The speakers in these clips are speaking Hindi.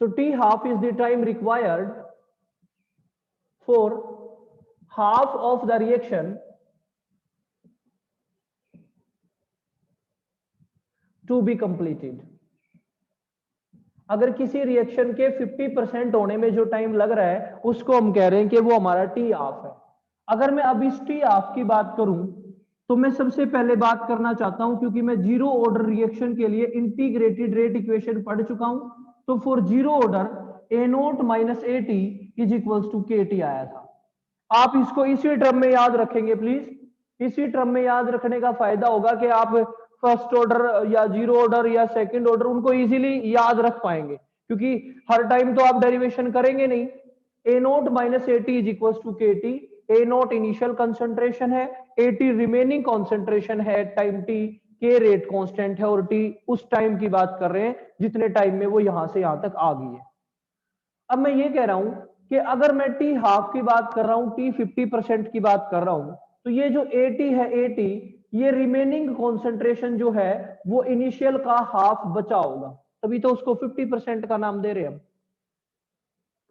So T half is the time required for half of the reaction to be completed. अगर किसी रिएक्शन के 50% होने में जो टाइम लग रहा है उसको हम कह रहे हैं कि वो हमारा टी हाफ है। अगर मैं अब इस टी हाफ की बात करूं तो मैं सबसे पहले बात करना चाहता हूं, क्योंकि मैं जीरो ऑर्डर रिएक्शन के लिए इंटीग्रेटेड रेट इक्वेशन पढ़ चुका हूं, तो for zero order A naught minus A T is equals to K T आया था। आप इसको इसी टर्म में याद रखेंगे प्लीज। इसी टर्म में याद रखने का फायदा होगा कि आप फर्स्ट ऑर्डर या जीरो ऑर्डर या सेकंड ऑर्डर उनको इजीली याद रख पाएंगे, क्योंकि हर टाइम तो आप डेरिवेशन करेंगे नहीं। A naught minus A T is equal to K T. A naught initial concentration है, ए टी रिमेनिंग कंसंट्रेशन है time T, K rate constant है और टी उस टाइम की बात कर रहे हैं जितने टाइम में वो यहां से यहां तक आ गई है। अब मैं ये कह रहा हूं कि अगर मैं टी हाफ की बात कर रहा हूं, टी 50% की बात कर रहा हूं, तो ये जो ए टी है, ए टी ये रिमेनिंग कॉन्सेंट्रेशन जो है वो इनिशियल का हाफ बचा होगा, तभी तो उसको 50% का नाम दे रहे हैं हम।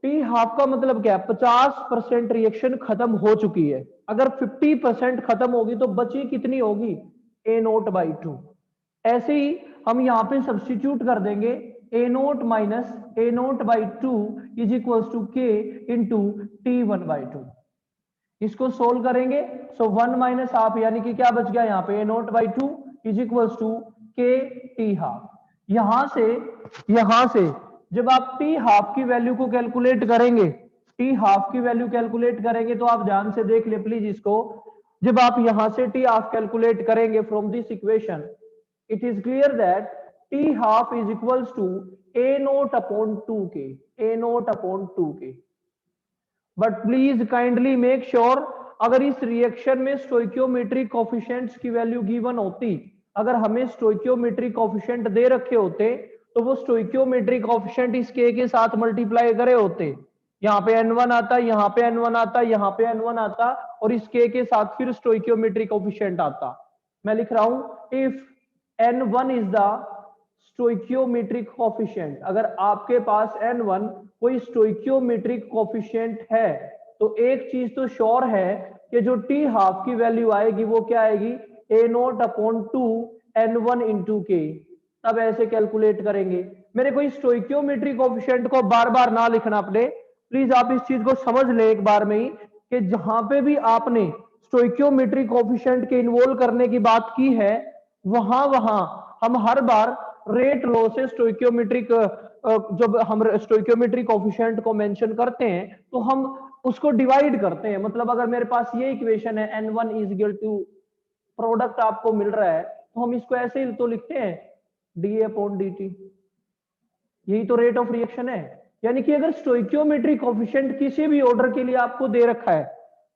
टी हाफ का मतलब क्या है? 50% रिएक्शन खत्म हो चुकी है। अगर 50% खत्म होगी तो बची कितनी होगी? A naught by two. ऐसे ही हम यहां पे सब्स्टिट्यूट कर देंगे A naught minus A naught by two is equal to K into T one by two. इसको सोल्व करेंगे सो वन माइनस हाफ, यानी कि क्या बच गया यहाँ पे? A naught by two is equal to K T half. यहां से जब आप टी हाफ की वैल्यू को कैलकुलेट करेंगे, टी हाफ की वैल्यू कैलकुलेट करेंगे तो आप ध्यान से देख ले प्लीज इसको। जब आप यहां से टी हाफ कैलकुलेट करेंगे from this equation, it is clear that T half is equals to A naught upon 2K, A naught upon 2K. But please kindly make sure अगर इस रिएक्शन में स्टोइकियोमेट्रिक कोफिशिएंट्स की वैल्यू गिवन होती, अगर हमें स्टोइकियोमेट्रिक कोफिशिएंट दे रखे होते तो वो स्टोइकियोमेट्रिक कोफिशिएंट इस K के साथ मल्टीप्लाई करे होते। यहाँ पे N1 आता, यहाँ पे N1 आता, यहाँ पे N1 आता और इस K के साथ फिर स्टोइकियोमेट्रिक कोफिशिएंट आता। मैं लिख रहा हूं if N1 is the stoichiometric coefficient, अगर आपके पास N1 कोई stoichiometric coefficient है तो एक चीज तो श्योर है कि जो T हाफ की वैल्यू आएगी वो क्या आएगी? A naught upon 2 N1 into के। तब ऐसे कैलकुलेट करेंगे। मेरे को स्टोइकियोमेट्रिक कोफिशिएंट को बार बार ना लिखना अपने, प्लीज आप इस चीज को समझ ले एक बार में ही कि जहां पे भी आपने स्टोइकियोमेट्रिक कोफिशिएंट के इन्वॉल्व करने की बात की है वहां वहां हम हर बार रेट लॉ से स्टोइकियोमेट्रिक, जब हम स्टोइकियोमेट्रिक कोफिशिएंट को मेंशन करते हैं तो हम उसको डिवाइड करते हैं। मतलब अगर मेरे पास ये इक्वेशन है N1 is equal to product आपको मिल रहा है तो हम इसको ऐसे ही तो लिखते हैं डी अपॉन डी टी। यही तो रेट ऑफ रिएक्शन है। यानी कि अगर स्टोइकियोमेट्रिक कोफिशिएंट किसी भी ऑर्डर के लिए आपको दे रखा है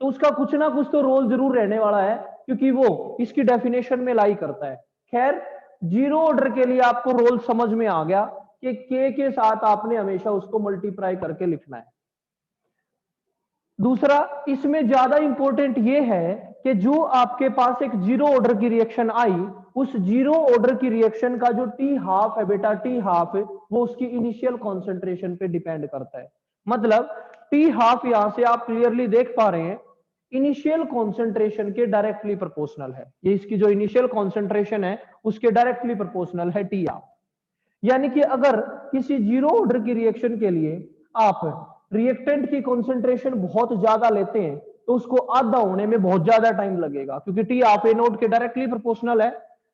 तो उसका कुछ ना कुछ तो रोल जरूर रहने वाला है, क्योंकि वो इसकी डेफिनेशन में लाई करता है। खैर जीरो ऑर्डर के लिए आपको रोल समझ में आ गया कि के साथ आपने हमेशा उसको मल्टीप्लाई करके लिखना है। दूसरा इसमें ज्यादा इंपॉर्टेंट ये है कि जो आपके पास एक जीरो ऑर्डर की रिएक्शन आई, उस जीरो ऑर्डर की रिएक्शन का जो टी हाफ है बेटा, टी हाफ वो उसकी इनिशियल कॉन्सेंट्रेशन पे डिपेंड करता है। मतलब टी हाफ यहां से आप क्लियरली देख पा रहे हैं इनिशियल कॉन्सेंट्रेशन के डायरेक्टली प्रोपोर्शनल है। ये इसकी जो इनिशियल कॉन्सेंट्रेशन है उसके डायरेक्टली प्रोपोर्शनल है टी हाफ। यानी कि अगर किसी जीरो ऑर्डर की रिएक्शन के लिए आप रिएक्टेंट की कॉन्सेंट्रेशन बहुत ज्यादा लेते हैं तो उसको आधा होने में बहुत ज्यादा टाइम लगेगा, क्योंकि टी हाफ ए नोट के डायरेक्टली प्रोपोर्शनल है।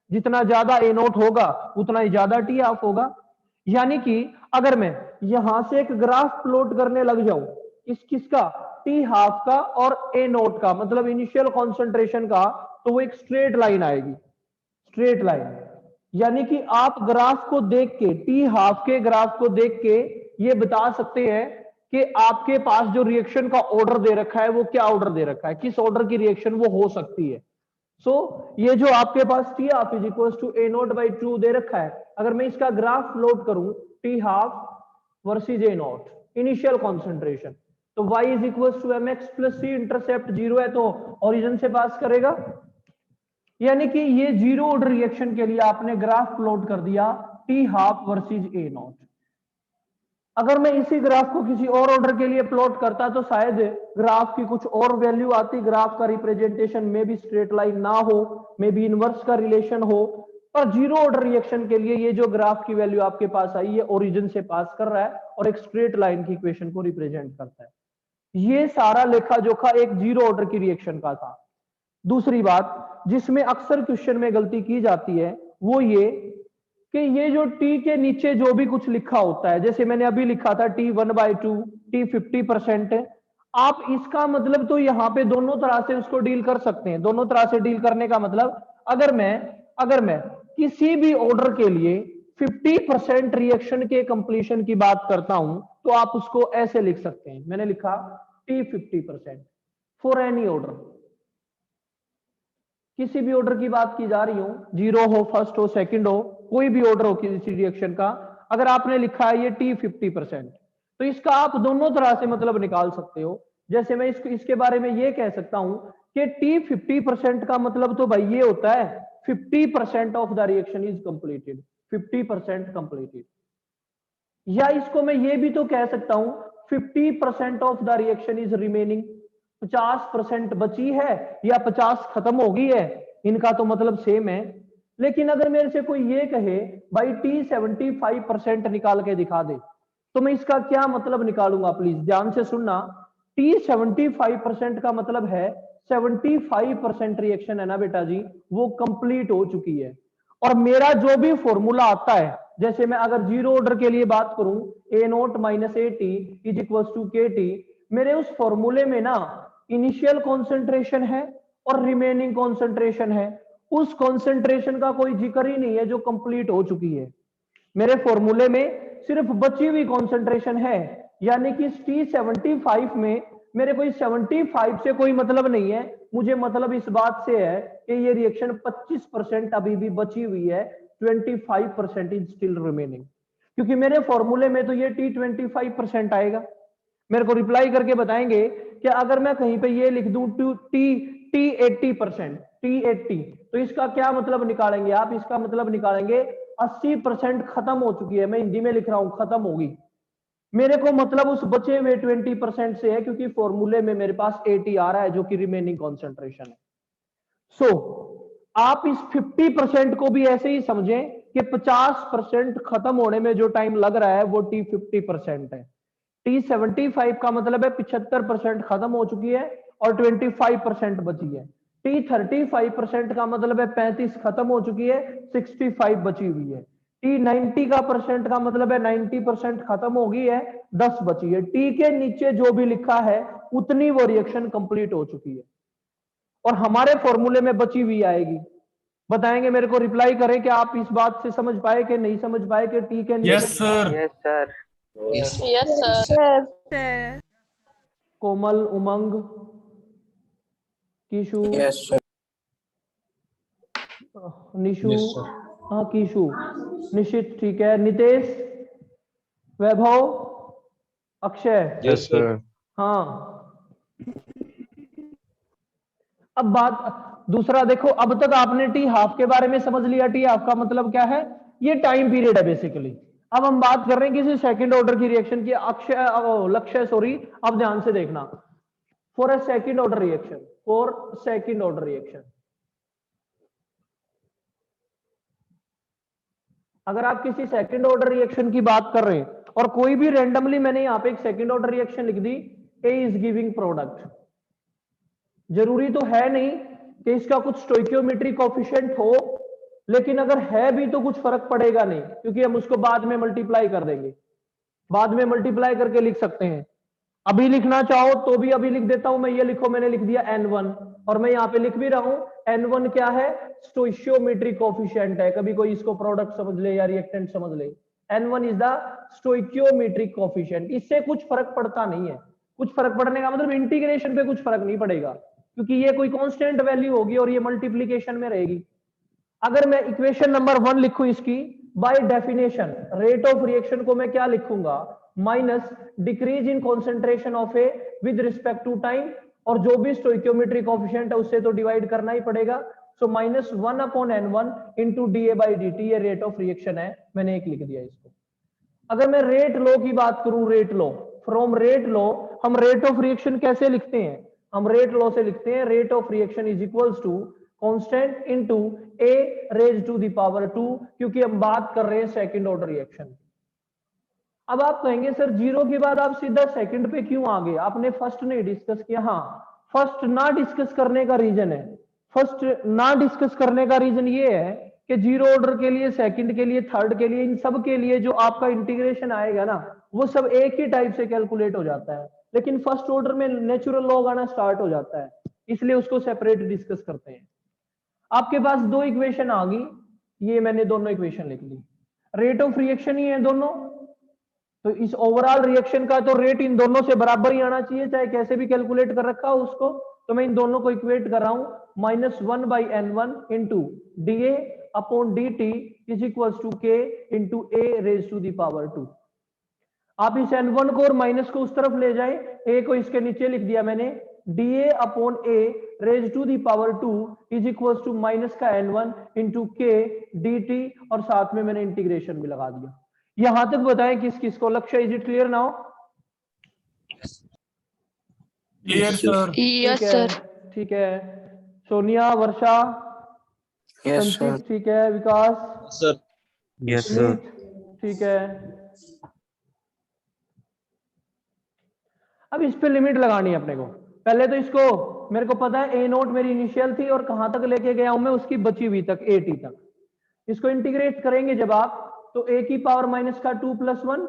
जितना ज्यादा ए नोट होगा उतना ही ज्यादा टी हाफ होगा। यानी कि अगर मैं यहां से एक ग्राफ प्लॉट करने लग जाऊं किसका? टी हाफ का और ए नोट का, मतलब इनिशियल कॉन्सेंट्रेशन का, तो वो एक स्ट्रेट लाइन आएगी, स्ट्रेट लाइन। यानी कि आप ग्राफ को देख के, टी हाफ के ग्राफ को देख के ये बता सकते हैं कि आपके पास जो रिएक्शन का ऑर्डर दे रखा है वो क्या ऑर्डर दे रखा है, किस ऑर्डर की रिएक्शन वो हो सकती है। सो ये जो आपके पास T half is equal to A naught by two दे रखा है, अगर मैं इसका ग्राफ प्लॉट करूं T half versus A naught initial concentration, तो y is equal to M X plus C, intercept zero है तो ओरिजिन से पास करेगा। यानी कि ये जीरो ऑर्डर रिएक्शन के लिए आपने ग्राफ प्लॉट कर दिया T half versus A not. अगर मैं इसी ग्राफ को किसी और ऑर्डर के लिए प्लॉट करता तो शायद ग्राफ की कुछ और वैल्यू आती, ग्राफ का रिप्रेजेंटेशन में भी स्ट्रेट लाइन ना हो, मे भी इनवर्स का रिलेशन हो, पर जीरो ऑर्डर रिएक्शन के लिए ये जो ग्राफ की वैल्यू आपके पास आई है ओरिजिन से पास कर रहा है और एक स्ट्रेट लाइन की इक्वेशन को रिप्रेजेंट करता है। ये सारा लेखा जोखा एक जीरो ऑर्डर की रिएक्शन का था। दूसरी बात जिसमें अक्सर क्वेश्चन में गलती की जाती है वो ये कि ये जो टी के नीचे जो भी कुछ लिखा होता है, जैसे मैंने अभी लिखा था टी 1/2, टी 50%, आप इसका मतलब तो यहाँ पे दोनों तरह से उसको डील कर सकते हैं। दोनों तरह से डील करने का मतलब अगर मैं किसी भी ऑर्डर के लिए 50% रिएक्शन के कंप्लीशन की बात करता हूं तो आप उसको ऐसे लिख सकते हैं। मैंने लिखा टी 50% फॉर एनी ऑर्डर, किसी भी ऑर्डर की बात की जा रही हो, जीरो हो, फर्स्ट हो, सेकंड हो, कोई भी ऑर्डर हो किसी रिएक्शन का, अगर आपने लिखा है ये टी 50%, तो इसका आप दोनों तरह से मतलब निकाल सकते हो। जैसे मैं इसके बारे में ये कह सकता हूं कि टी 50% का मतलब तो भाई ये होता है 50% of the reaction is completed, 50% completed. या इसको मैं ये भी तो कह सकता हूं 50% of the reaction is remaining, 50% बची है या 50 खत्म हो गई है, इनका तो मतलब सेम है। लेकिन अगर मेरे से कोई ये कहे भाई टी 75% निकाल के दिखा दे, तो मैं इसका क्या मतलब निकालूंगा, प्लीज ध्यान से सुनना। टी 75% का मतलब है 75% रिएक्शन है ना बेटा जी, वो कंप्लीट हो चुकी है। और मेरा जो भी फॉर्मूला आता है, जैसे मैं अगर जीरो ऑर्डर के लिए बात करूं, A naught minus A T is equal to K T, मेरे उस फॉर्मूले में ना इनिशियल कॉन्सेंट्रेशन है और रिमेनिंग कॉन्सेंट्रेशन है। उस कॉन्सेंट्रेशन का कोई जिक्र ही नहीं है जो कंप्लीट हो चुकी है। मेरे फॉर्मूले में सिर्फ बची हुई कॉन्सेंट्रेशन है, यानी कि T75 में मेरे कोई 75 से कोई मतलब नहीं है, मुझे मतलब इस बात से है कि ये रिएक्शन 25% अभी भी बची हुई है, 25% इज स्टिल रिमेनिंग, क्योंकि मेरे फॉर्मूले में तो ये T25% आएगा। मेरे को रिप्लाई करके बताएंगे कि अगर मैं कहीं पे ये लिख दूं टी 80%, T80, तो इसका क्या मतलब निकालेंगे आप, इसका मतलब निकालेंगे 80% खत्म हो चुकी है। मैं हिंदी में लिख रहा हूं खत्म होगी, मेरे को मतलब उस बचे हुए 20% से है, क्योंकि फॉर्मूले में मेरे पास 80 आ रहा है जो कि रिमेनिंग कॉन्सेंट्रेशन है। सो आप इस 50% को भी ऐसे ही समझें कि 50% खत्म होने में जो टाइम लग रहा है वो टी 50% है। T75 का मतलब है 75% खत्म हो चुकी है और 25% बची है। T35% का मतलब है 35 खत्म हो चुकी है, 65 बची हुई है। T90 का परसेंट का मतलब है 90% खत्म हो गई है, 10 बची है। T के नीचे जो भी लिखा है उतनी वो रिएक्शन कंप्लीट हो चुकी है और हमारे फॉर्मूले में बची हुई आएगी। बताएंगे, मेरे को रिप्लाई करें कि आप इस बात से समझ पाए कि नहीं समझ पाए कि टी के नीचे। Yes sir. Yes sir. Yes yes sir. Komal, Umang, Keeshu, yes sir Nishu, yes sir हाँ कीशु, निशित, ठीक है, नितेश, वैभव, अक्षय, यस सर हाँ। अब बात दूसरा देखो, अब तक आपने टी हाफ के बारे में समझ लिया, टी हाफ का मतलब क्या है, ये टाइम पीरियड है बेसिकली। अब हम बात कर रहे हैं किसी सेकंड ऑर्डर की रिएक्शन की, अक्षय लक्ष्य सॉरी, अब ध्यान से देखना, for a second order reaction, for second order reaction, अगर आप किसी सेकंड ऑर्डर रिएक्शन की बात कर रहे हैं और कोई भी रैंडमली मैंने यहां पे एक सेकंड ऑर्डर रिएक्शन लिख दी, ए इज गिविंग प्रोडक्ट, जरूरी तो है नहीं कि इसका कुछ स्टोइकियोमेट्रिक कोएफिशिएंट हो, लेकिन अगर है भी तो कुछ फर्क पड़ेगा नहीं, क्योंकि हम उसको बाद में मल्टीप्लाई कर देंगे, बाद में मल्टीप्लाई करके लिख सकते हैं। अभी लिखना चाहो तो भी अभी लिख देता हूं मैं, ये लिखो मैंने लिख दिया N1, और मैं यहाँ पे लिख भी रहा हूं N1 क्या है, स्टोइकियोमेट्रिक कोएफिशिएंट है, कभी कोई इसको प्रोडक्ट समझ ले या रिएक्टेंट समझ ले, N1 is the stoichiometric coefficient. इससे कुछ फर्क पड़ता नहीं है, कुछ फर्क पड़ने का मतलब इंटीग्रेशन पे कुछ फर्क नहीं पड़ेगा, क्योंकि ये कोई कांस्टेंट वैल्यू होगी और ये मल्टीप्लीकेशन में रहेगी। अगर मैं इक्वेशन नंबर 1 लिखूं इसकी, by definition rate of reaction को मैं क्या लिखूंगा, minus decrease in concentration of A with respect to time, और जो भी स्टोइकियोमेट्रिक कोएफिशिएंट है उससे तो डिवाइड करना ही पड़ेगा, सो -1/N1 into D A by D T, ये रेट ऑफ रिएक्शन है, मैंने एक लिख दिया इसको। अगर मैं रेट लॉ की बात करूं, rate law, from rate law हम रेट ऑफ रिएक्शन कैसे लिखते हैं? हम रेट लॉ से लिखते हैं rate of reaction is equals to constant into A raise to the power 2, क्योंकि हम बात कर रहे हैं सेकंड ऑर्डर रिएक्शन। अब आप कहेंगे सर जीरो के बाद आप सीधा सेकंड पे क्यों आ गए, आपने फर्स्ट नहीं डिस्कस किया। हाँ, फर्स्ट ना डिस्कस करने का रीजन है, फर्स्ट ना डिस्कस करने का रीजन ये है कि जीरो ऑर्डर के लिए, सेकंड के लिए, थर्ड के लिए, इन सब के लिए जो आपका इंटीग्रेशन आएगा ना, वो सब एक ही टाइप से कैलकुलेट हो जाता है, लेकिन फर्स्ट ऑर्डर में नेचुरल लॉग आना स्टार्ट हो जाता है, इसलिए उसको सेपरेट डिस्कस करते हैं। आपके पास दो इक्वेशन आ गई, ये मैंने दोनों इक्वेशन लिख ली, रेट ऑफ रिएक्शन ही है दोनों, तो इस ओवरऑल रिएक्शन का तो रेट इन दोनों से बराबर ही आना चाहिए, चाहे कैसे भी कैलकुलेट कर रखा हो उसको। तो मैं इन दोनों को इक्वेट कर रहा हूं, -1/n1 into D A upon D T is equal to K into A raise to the power 2। आप इस n1 को और माइनस को उस तरफ ले जाए, ए को इसके नीचे लिख दिया मैंने, D A upon A raise to the power 2 is equal to minus का n1 इंटू के डी टी, और साथ में मैंने इंटीग्रेशन भी लगा दिया। यहां तक बताएं किस किस को, लक्ष्य is it clear now? Clear sir. Yes, sir. ठीक है। सोनिया, वर्षा, संचित, ठीक है। विकास सर। Yes sir. ठीक है। अब इस पे लिमिट लगानी है अपने को। पहले तो इसको, मेरे को पता है ए नोट मेरी इनिशियल थी और कहां तक लेके गया हूं मैं, उसकी बची हुई तक, ए टी तक। इसको इंटीग्रेट करेंगे जब आप, तो ए की पावर माइनस का 2 + 1,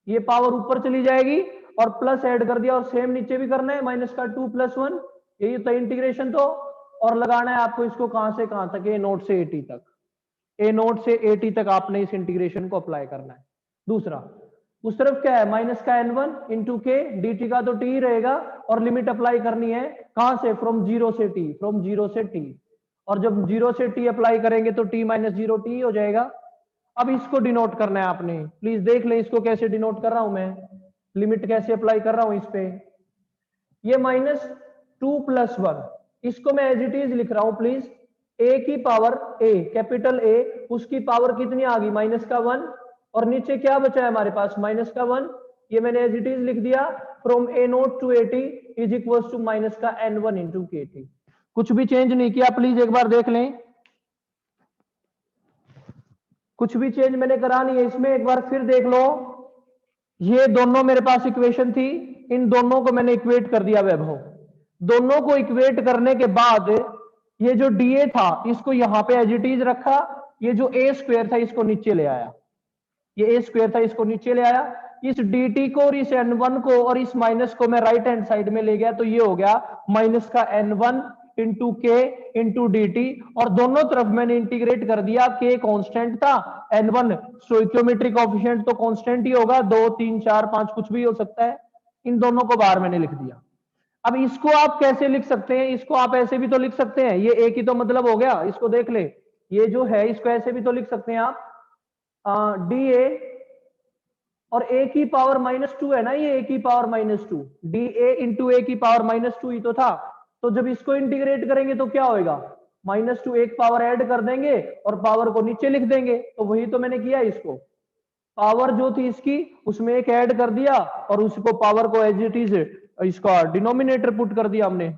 ये पावर ऊपर चली जाएगी और प्लस ऐड कर दिया, और सेम नीचे भी करना है, माइनस का 2 + 1, यही होता है इंटीग्रेशन। तो और लगाना है आपको इसको कहां से कहां तक, ए नोट से ए टी तक, ए नोट से ए टी तक आपने इस इंटीग्रेशन को अप्लाई करना है। दूसरा, उस तरफ क्या है, माइनस का n1 इंटू के, डी टी का तो टी ही रहेगा, और लिमिट अप्लाई करनी है कहां से, फ्रॉम 0 से टी, फ्रॉम 0 से टी, और जब 0 से टी अप्लाई करेंगे तो t - 0 t हो जाएगा। अब इसको डिनोट करना है आपने, प्लीज देख लें इसको कैसे डिनोट कर रहा हूं मैं, लिमिट कैसे अप्लाई कर रहा हूं इस पे। ये -2 + 1, इसको मैं एज इट इज लिख रहा हूं प्लीज, a की पावर a, कैपिटल A, उसकी पावर कितनी आ गई, -1, और नीचे क्या बचा है हमारे पास, -1, ये मैंने एज इट इज लिख दिया, from a naught to a t is equal to -n1 into K T. कुछ भी चेंज नहीं किया, प्लीज एक बार देख लें, कुछ भी चेंज मैंने करा नहीं है इसमें, एक बार फिर देख लो। ये दोनों मेरे पास इक्वेशन थी, इन दोनों को मैंने इक्वेट कर दिया वैभव। दोनों को इक्वेट करने के बाद ये जो डीए था इसको यहां पे एज इट इज रखा, ये जो ए स्क्वायर था इसको नीचे ले आया, ये ए स्क्वायर था इसको नीचे ले आया, इस dt को और इस n1 को और इस माइनस को मैं राइट हैंड साइड में ले गया, तो ये हो गया माइनस का n1 into K into D T, और दोनों तरफ मैंने इंटीग्रेट कर दिया, के कांस्टेंट था, n1 स्टोइकियोमेट्रिक कोएफिशिएंट तो कांस्टेंट ही होगा, 2 3 4 5 कुछ भी हो सकता है, इन दोनों को बाहर मैंने लिख दिया। अब इसको आप कैसे लिख सकते हैं, इसको आप ऐसे भी तो लिख सकते हैं, ये एक ही तो मतलब हो गया, इसको देख ले, ये जो है इसको ऐसे भी तो लिख सकते हैं आप, डी ए और a की पावर -2 है ना, ये a की पावर -2, डी ए इंटू ए की पावर -2 ही तो था, तो जब इसको इंटीग्रेट करेंगे तो क्या होएगा, -2 एक पावर ऐड कर देंगे और पावर को नीचे लिख देंगे, तो वही तो मैंने किया, इसको पावर जो थी इसकी उसमें एक ऐड कर दिया और उसको पावर को एज इट इज इसका डिनोमिनेटर पुट कर दिया हमने।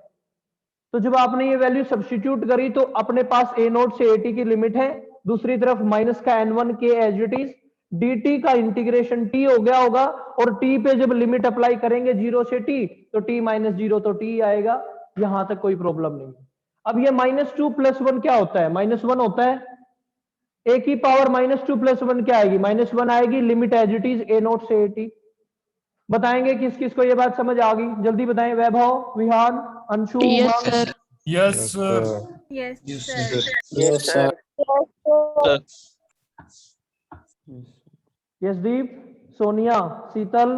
तो जब आपने ये वैल्यू सब्स्टिट्यूट करी तो अपने पास a नोट से at की लिमिट है, दूसरी तरफ माइनस का n1 के एज इट इज, dt का इंटीग्रेशन t हो गया होगा, और t पे जब लिमिट अप्लाई करेंगे 0 से t तो t - 0 तो t आएगा, यहां तक कोई प्रॉब्लम नहीं। अब ये -2 + 1 क्या होता है, -1 होता है, a की पावर -2 + 1 क्या आएगी, -1 आएगी, limit as it is a naught से at। बताएंगे किस किस को ये बात समझ आ गई, जल्दी बताएं, Vaibhav, Vihan, Anshu, Yes, sir. Yes sir. Yes, sir. Yes sir. Yashdeep, Sonia, Sheetal.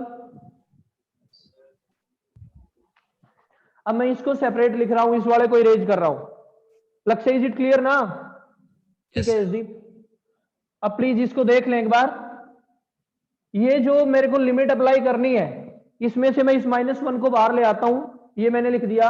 अब मैं इसको सेपरेट लिख रहा हूं, इस वाले को इरेज कर रहा हूं। लक्ष्य इज इट क्लियर ना? ठीक है यशदीप, अब प्लीज इसको देख लें एक बार, ये जो मेरे को लिमिट अप्लाई करनी है, इसमें से मैं इस -1 को बाहर ले आता हूं, ये मैंने लिख दिया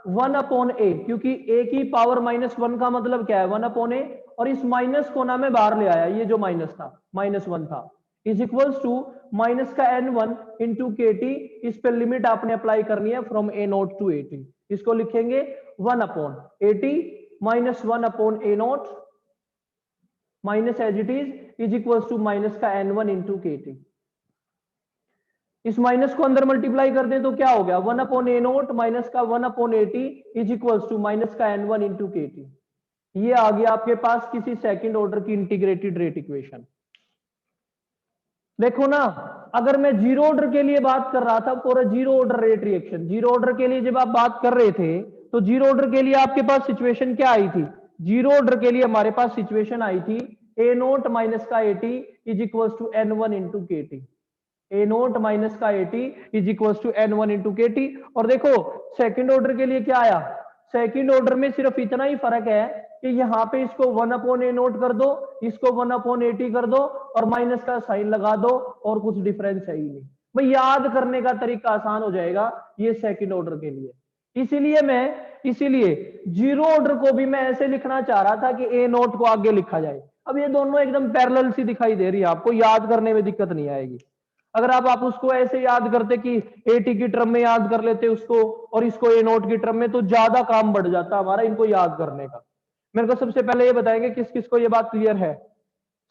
1/a, क्योंकि a की पावर -1 का मतलब क्या है, 1/a, और इस माइनस को ना मैं बाहर ले आया, ये जो माइनस था, -1 था, इज इक्वल्स टू माइनस का n1 इंटू के टी, इस पे लिमिट आपने अप्लाई करनी है from A naught to A T. इसको लिखेंगे 1 upon A T minus 1 upon A naught minus as it is equals to minus का n1 इंटू के टी। इस माइनस को अंदर मल्टीप्लाई कर दें तो क्या हो गया 1 अपॉन ए नोट माइनस का 1 upon A T is equals to minus का n1 इंटू के टी। ये आ गया आपके पास किसी सेकंड ऑर्डर की इंटीग्रेटेड रेट इक्वेशन। देखो ना, अगर मैं जीरो ऑर्डर के लिए बात कर रहा था for zero order rate reaction, zero order के लिए जब आप बात कर रहे थे तो जीरो ऑर्डर के लिए आपके पास सिचुएशन क्या आई थी? जीरो ऑर्डर के लिए हमारे पास सिचुएशन आई थी ए नोट माइनस का A T is equals to n1 into K T. A naught minus का A T is equals to n1 into K T. और देखो सेकंड ऑर्डर के लिए क्या आया? सेकंड ऑर्डर में सिर्फ इतना ही फर्क है कि यहाँ पे इसको 1 अपॉन ए नोट कर दो, इसको 1 अपॉन ए टी कर दो और माइनस का साइन लगा दो, और कुछ डिफरेंस है ही नहीं भाई। याद करने का तरीका आसान हो जाएगा ये सेकंड ऑर्डर के लिए। इसीलिए जीरो ऑर्डर को भी मैं ऐसे लिखना चाह रहा था कि ए नोट को आगे लिखा जाए। अब ये दोनों एकदम पैरेलल सी दिखाई दे रही है, आपको याद करने में दिक्कत नहीं आएगी। अगर आप उसको ऐसे याद करते कि ए टी की टर्म में याद कर लेते उसको और इसको ए नोट की टर्म में, तो ज्यादा काम बढ़ जाता हमारा इनको याद करने का। मेरे को सबसे पहले ये बताएंगे किस किस को ये बात क्लियर है?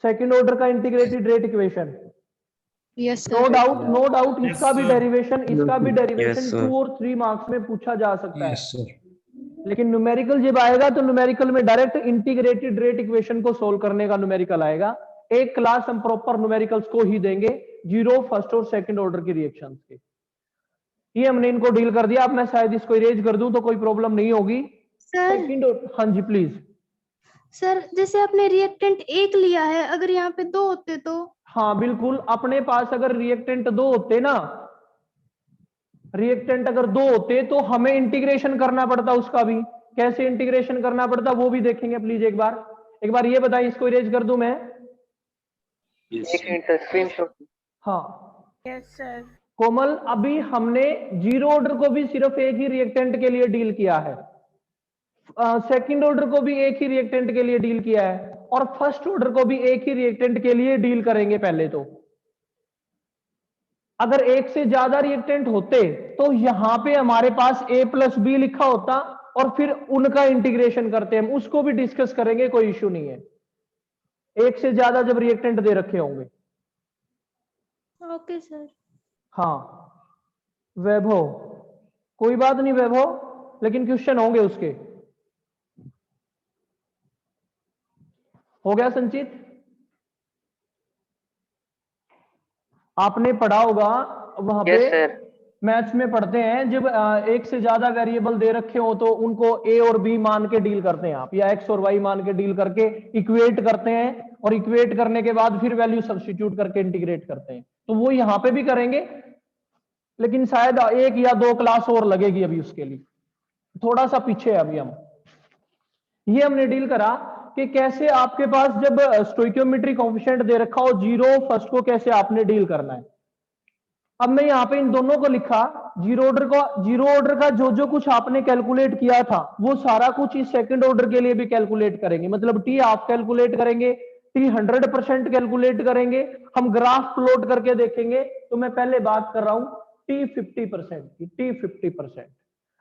सेकंड ऑर्डर का integrated rate equation, Yes, no sir. Doubt Yes, इसका भी sir. Derivation Yes, sir. 2 और 3 मार्क्स में पूछा जा सकता है। Yes, sir. लेकिन न्यूमेरिकल जब आएगा तो न्यूमेरिकल में डायरेक्ट इंटीग्रेटेड रेट इक्वेशन को सोल्व करने का न्यूमेरिकल आएगा। एक क्लास हम प्रॉपर न्यूमेरिकल्स को ही देंगे जीरो, फर्स्ट और सेकंड ऑर्डर की रिएक्शंस के। ये हमने इनको डील कर दिया। अब मैं शायद इसको इरेज कर दूं तो कोई प्रॉब्लम नहीं होगी। सर सेकंड, हाँ जी प्लीज। सर जैसे आपने रिएक्टेंट एक लिया है, अगर यहाँ पे दो होते तो? हाँ बिल्कुल, अपने पास अगर रिएक्टेंट दो होते ना, रिएक्टेंट अगर दो होते तो हमें इंटीग्रेशन करना पड़ता उसका भी। कैसे इंटीग्रेशन करना पड़ता वो भी देखेंगे प्लीज। एक बार ये बताइए, इसको इरेज कर दूं मैं? एक मिनट स्क्रीनशॉट। हाँ Yes, sir. कोमल, अभी हमने जीरो ऑर्डर को भी सिर्फ एक ही रिएक्टेंट के लिए डील किया है, सेकंड ऑर्डर को भी एक ही रिएक्टेंट के लिए डील किया है, और फर्स्ट ऑर्डर को भी एक ही रिएक्टेंट के लिए डील करेंगे पहले तो। अगर एक से ज्यादा रिएक्टेंट होते तो यहां पे हमारे पास a प्लस बी लिखा होता और फिर उनका इंटीग्रेशन करते हम, उसको भी डिस्कस करेंगे, कोई इश्यू नहीं है। एक से ज्यादा जब रिएक्टेंट दे रखे होंगे। Okay sir. हाँ वैभव, कोई बात नहीं वैभव, लेकिन क्वेश्चन होंगे उसके। हो गया संचित? आपने पढ़ा होगा वहां यस पे सर। मैथ्स में पढ़ते हैं, जब एक से ज्यादा वेरिएबल दे रखे हो तो उनको ए और बी मान के डील करते हैं आप, या एक्स और वाई मान के डील करके इक्वेट करते हैं, और इक्वेट करने के बाद फिर वैल्यू सब्स्टिट्यूट करके इंटीग्रेट करते हैं। तो वो यहां पे भी करेंगे, लेकिन शायद एक या दो क्लास और लगेगी अभी उसके लिए, थोड़ा सा पीछे है अभी हम। ये हमने डील करा कि कैसे आपके पास जब स्टोइकियोमेट्रिक कोएफिशिएंट दे रखा हो जीरो, फर्स्ट को कैसे आपने डील करना है। अब मैं यहाँ पे इन दोनों को लिखा, जीरो ऑर्डर का जो कुछ आपने कैलकुलेट किया था वो सारा कुछ इस सेकंड ऑर्डर के लिए भी कैलकुलेट करेंगे। मतलब टी हाफ कैलकुलेट करेंगे, टी 100% कैलकुलेट करेंगे, हम ग्राफ प्लॉट करके देखेंगे। तो मैं पहले बात कर रहा हूं टी 50% की, टी 50%।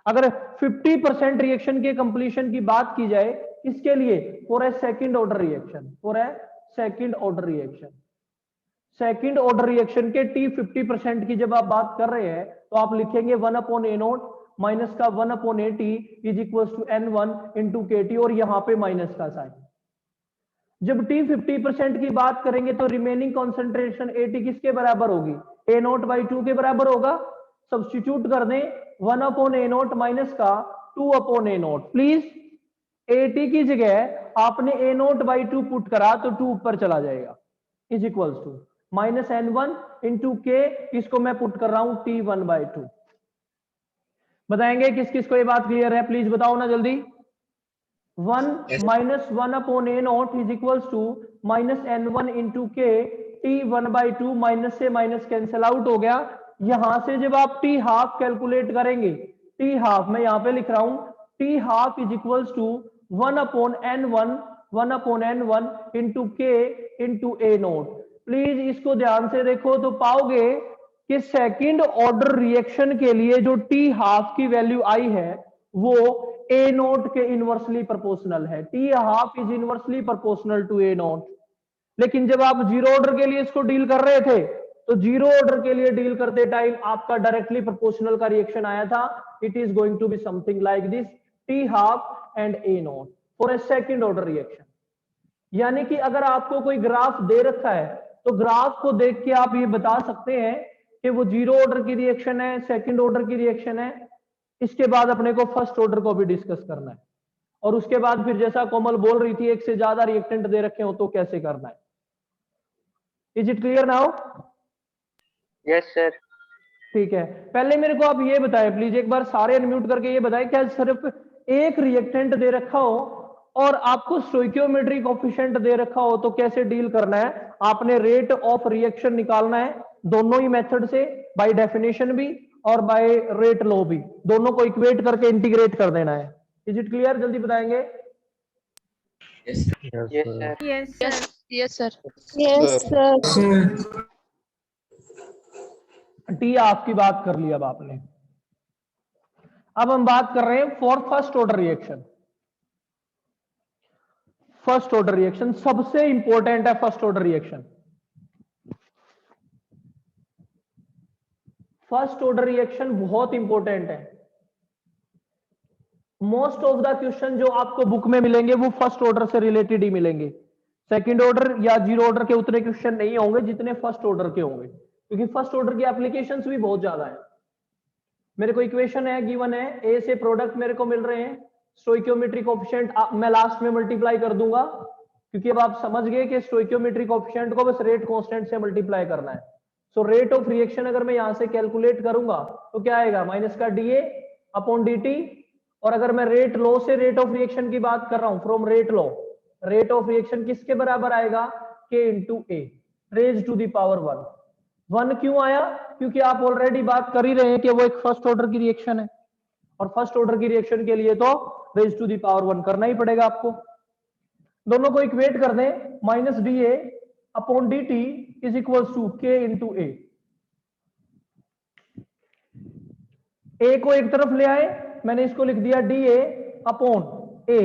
अगर 50% रिएक्शन के कंप्लीशन की बात की जाए, इसके लिए for a second order reaction, for a second order reaction, second order reaction के टी 50% की जब आप बात कर रहे हैं तो आप लिखेंगे 1 अपॉन ए नोट माइनस का 1 upon A T is equal to n1 into K T, और यहां पे माइनस का साइन। जब टी 50% की बात करेंगे तो रिमेनिंग कॉन्सेंट्रेशन ए टी किसके बराबर होगी? ए नोट बाई 2 के बराबर होगा। सब्स्टिट्यूट कर दें 1 अपॉन ए नोट माइनस का 2 upon A naught. Please A T की जगह आपने ए नोट बाई 2 पुट करा तो 2 ऊपर चला जाएगा, is equals to minus n1 into K, इसको मैं पुट कर रहा हूं t1 बाई 2। बताएंगे किस किस को ये बात क्लियर है? प्लीज बताओ ना जल्दी। 1 minus 1 upon A naught is equals to minus n1 into K, t1 by 2, minus से माइनस कैंसिल आउट हो गया। यहां से जब आप टी हाफ कैलकुलेट करेंगे, टी हाफ मैं यहां पे लिख रहा हूं, T half is equals to 1 upon n1 into K into A naught. Please इसको ध्यान से देखो तो पाओगे कि सेकंड ऑर्डर रिएक्शन के लिए जो टी हाफ की वैल्यू आई है वो ए नोट के इनवर्सली प्रोपोर्शनल है। T half is inversely proportional to A naught. लेकिन जब आप जीरो ऑर्डर के लिए इसको डील कर रहे थे तो जीरो ऑर्डर के लिए डील करते टाइम आपका डायरेक्टली प्रोपोर्शनल का रिएक्शन आया था। It is going to be something like this, T half and A naught for a second order reaction. यानी कि अगर आपको कोई ग्राफ दे रखा है तो ग्राफ को देख के आप ये बता सकते हैं कि वो जीरो ऑर्डर की रिएक्शन है, सेकंड ऑर्डर की रिएक्शन है। इसके बाद अपने को फर्स्ट ऑर्डर को भी डिस्कस करना है और उसके बाद फिर जैसा कोमल बोल रही थी एक से ज्यादा रिएक्टेंट दे रखे हो तो कैसे करना है। Is it clear now? Yes sir. ठीक है, पहले मेरे को आप ये बताएं प्लीज, एक बार सारे अनम्यूट करके ये बताएं, क्या सिर्फ एक रिएक्टेंट दे रखा हो और आपको स्टोइकियोमेट्री कोएफिशिएंट दे रखा हो तो कैसे डील करना है? आपने रेट ऑफ रिएक्शन निकालना है दोनों ही मेथड से, बाय डेफिनेशन भी और बाय रेट लॉ भी, दोनों को इक्वेट करके इंटीग्रेट कर देना है। Is it clear? जल्दी बताएंगे। Yes sir. Yes, sir. Yes, sir. Yes, sir. T आपकी बात कर ली अब आपने। अब हम बात कर रहे हैं for first order reaction. First order reaction सबसे इंपॉर्टेंट है। First order reaction, first order reaction बहुत इंपॉर्टेंट है। मोस्ट ऑफ द क्वेश्चन जो आपको बुक में मिलेंगे वो फर्स्ट ऑर्डर से रिलेटेड ही मिलेंगे। सेकंड ऑर्डर या जीरो ऑर्डर के उतने क्वेश्चन नहीं होंगे जितने फर्स्ट ऑर्डर के होंगे, क्योंकि फर्स्ट ऑर्डर की एप्लीकेशंस भी बहुत ज्यादा है। मेरे को इक्वेशन है, गिवन है, ए से प्रोडक्ट मेरे को मिल रहे हैं, स्टोइकियोमेट्री कोएफिशिएंट मैं लास्ट में मल्टीप्लाई कर दूंगा, क्योंकि अब आप समझ गए कि स्टोइकियोमेट्री कोएफिशिएंट को बस रेट कांस्टेंट से मल्टीप्लाई करना है। सो रेट ऑफ रिएक्शन अगर मैं यहां से कैलकुलेट करूंगा तो क्या आएगा? माइनस का डीए अपॉन डीटी। और अगर मैं रेट लॉ से रेट ऑफ रिएक्शन की बात कर रहा हूं, from rate law, rate of reaction किसके बराबर आएगा? K into A raise to the power 1। 1 क्यों आया? क्योंकि आप ऑलरेडी बात कर ही रहे हैं कि वो एक फर्स्ट ऑर्डर की रिएक्शन है और फर्स्ट ऑर्डर की रिएक्शन के लिए तो रेज टू द पावर 1 करना ही पड़ेगा आपको। दोनों को इक्वेट कर दें, minus D A upon D T is equal to K into A. A को एक तरफ ले आए, मैंने इसको लिख दिया D A upon A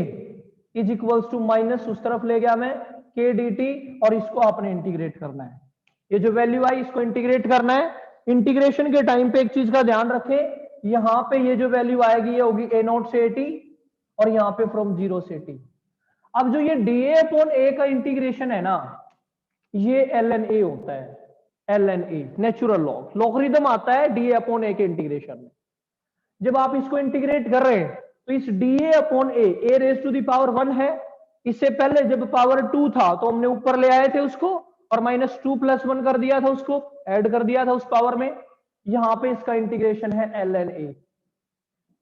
is equal to minus उस तरफ ले गया मैं के डी टी, और इसको आपने इंटीग्रेट करना है। ये जो वैल्यू आई इसको इंटीग्रेट करना है। इंटीग्रेशन के टाइम पे एक चीज का ध्यान रखें, यहां पे ये जो वैल्यू आएगी ये होगी ए नॉट से ए टी और यहां पे फ्रॉम 0 से टी। अब जो ये डी ए अपॉन ए का इंटीग्रेशन है ना, ये एल एन ए होता है। L N A natural log, logarithm आता है डी ए अपॉन ए के इंटीग्रेशन में। जब आप इसको इंटीग्रेट कर रहे हैं तो इस D A upon A raise to the power 1 है। इससे पहले जब पावर 2 था तो हमने ऊपर ले आए थे उसको और माइनस 2 + 1 कर दिया था, उसको ऐड कर दिया था उस पावर में। यहां पे इसका इंटीग्रेशन है एल एन ए।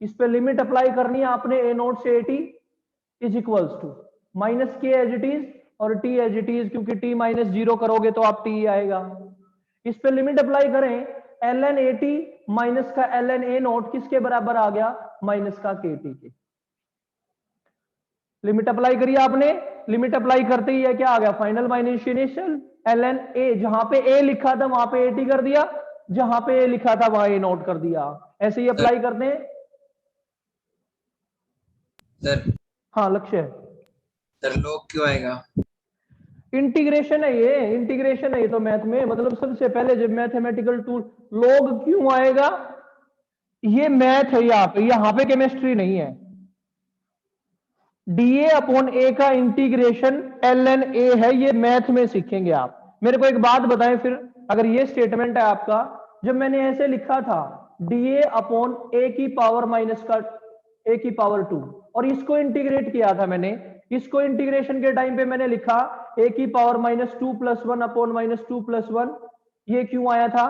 इस पे लिमिट अप्लाई करनी है आपने, ए नॉट से A T is equals to minus K as it is और टी एज इट इज, क्योंकि टी माइनस 0 करोगे तो आप टी आएगा। इस पे लिमिट अप्लाई करें, L N A T minus का एल एन ए नॉट किसके बराबर आ गया? माइनस का के टी के। लिमिट अप्लाई करिए आपने, लिमिट अप्लाई करते ही है क्या आ गया? Final minus initial L N A, जहां पे ए लिखा था वहां पे ए टी कर दिया, जहां पे ए लिखा था वहां ए नोट कर दिया। ऐसे ही अप्लाई करते हैं सर। हाँ लक्ष्य है सर लॉग क्यों आएगा? इंटीग्रेशन है ये, इंटीग्रेशन है ये तो मैथ में, मतलब सबसे पहले जब मैथमेटिकल टूल लॉग क्यों आएगा? ये मैथ है यहाँ पे केमिस्ट्री नहीं है। डीए अपॉन ए का इंटीग्रेशन एल एन ए है, ये मैथ में सीखेंगे आप। मेरे को एक बात बताएं फिर, अगर ये स्टेटमेंट है आपका, जब मैंने ऐसे लिखा था डीए अपॉन ए की पावर माइनस का ए की पावर 2 और इसको इंटीग्रेट किया था मैंने, इसको इंटीग्रेशन के टाइम पे मैंने लिखा ए की पावर -2 + 1 अपॉन -2 + 1, ये क्यों आया था?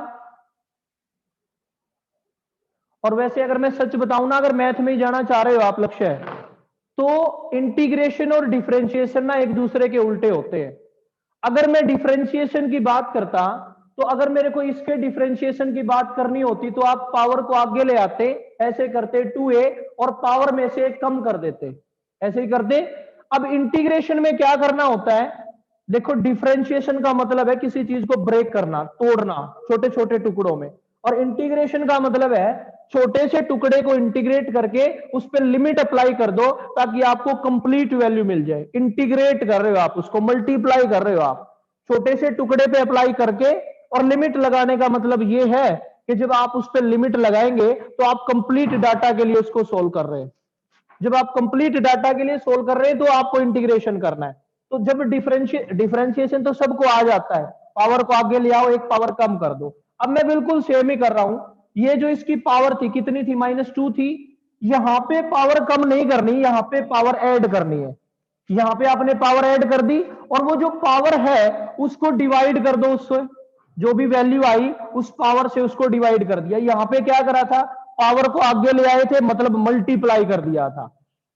और वैसे अगर मैं सच बताऊं ना, अगर मैथ में ही जाना चाह रहे हो आप लक्ष्य है, तो इंटीग्रेशन और डिफरेंशिएशन ना एक दूसरे के उल्टे होते हैं। अगर मैं डिफरेंशिएशन की बात करता तो अगर मेरे को इसके डिफरेंशिएशन की बात करनी होती तो आप पावर को आगे ले आते, ऐसे करते 2a और पावर में से कम कर देते, ऐसे ही करते। अब इंटीग्रेशन में क्या करना होता है? देखो डिफरेंशिएशन का मतलब है किसी चीज को ब्रेक करना, तोड़ना छोटे छोटे टुकड़ों में, और इंटीग्रेशन का मतलब है छोटे से टुकड़े को इंटीग्रेट करके उस पर लिमिट अप्लाई कर दो ताकि आपको कंप्लीट वैल्यू मिल जाए। इंटीग्रेट कर रहे हो आप, उसको मल्टीप्लाई कर रहे हो आप, छोटे से टुकड़े पे अप्लाई करके। और लिमिट लगाने का मतलब ये है कि जब आप उस पर लिमिट लगाएंगे तो आप कंप्लीट डाटा के लिए उसको सोल्व कर रहे हैं। जब आप कंप्लीट डाटा के लिए सोल्व कर रहे हैं तो आपको इंटीग्रेशन करना है। तो जब डिफरेंशिएशन तो सबको आ जाता है, पावर को आगे ले आओ, एक पावर कम कर दो। अब मैं बिल्कुल सेम ही कर रहा हूं, ये जो इसकी पावर थी कितनी थी, -2 थी, यहां पे पावर कम नहीं करनी, यहां पे पावर ऐड करनी है। यहां पे आपने पावर ऐड कर दी और वो जो पावर है उसको डिवाइड कर दो, उससे जो भी वैल्यू आई उस पावर से उसको डिवाइड कर दिया। यहां पे क्या करा था, पावर को आगे ले आए थे, मतलब मल्टीप्लाई कर दिया था।